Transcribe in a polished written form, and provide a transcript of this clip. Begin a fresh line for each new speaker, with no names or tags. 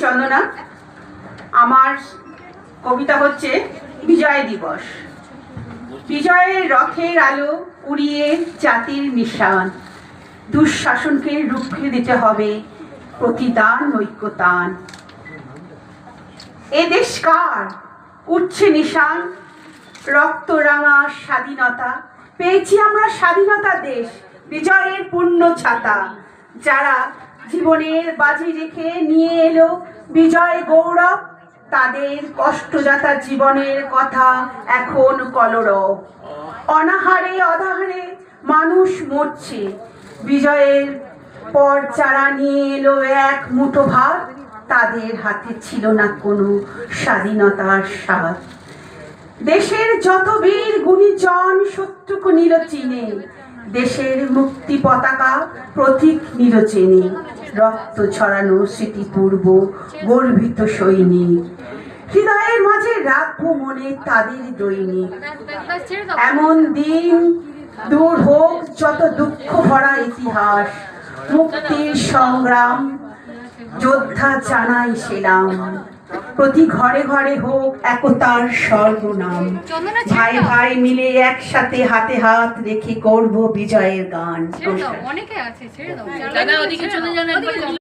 চন্দনা। আমার কবিতা হচ্ছে বিজয় দিবস। বিজয়ের রথের আলো উড়িয়ে জাতির নিশান, দুঃশাসনকে রুখে দিতে হবে প্রতিদান ঐক্যতান। এ দেশ কার? উঠছে নিশান, রক্তরাঙা স্বাধীনতা। পেয়েছি আমরা স্বাধীনতা দেশ, বিজয়ের পূর্ণ ছাতা। যারা জীবনের বাজি রেখে নিয়ে এলো বিজয় গৌরব, তাদের কষ্টযাতা জীবনের কথা এখন কলরব। অনাহারে অনাহারে মানুষ মরছে, বিজয়ের পর যারা নিয়ে এলো এক মুঠো ভাত, তাদের হাতে ছিল না কোনো স্বাধীনতার স্বাদ। দেশের যত বীর গুণীজন শত্রুকে নিল চিনে, দেশের মুক্তি পতাকা প্রতীক নিল চেনে। রক্ত ছড়ানো স্মৃতিপূর্ব গর্বিত সৈনিক, হৃদয়ের মাঝে রাখবো মনে তাদের দৈনিক। এমন দিন দূর হোক যত দুঃখ ভরা ইতিহাস, মুক্তির সংগ্রাম যোদ্ধা জানাই সেলাম। প্রতি ঘরে ঘরে হোক একতার সর্বনাম। ভাই ভাই মিলে একসাথে হাতে হাত রেখে করব বিজয়ের গান।
অনেকে আছে, ছেড়ে দাও।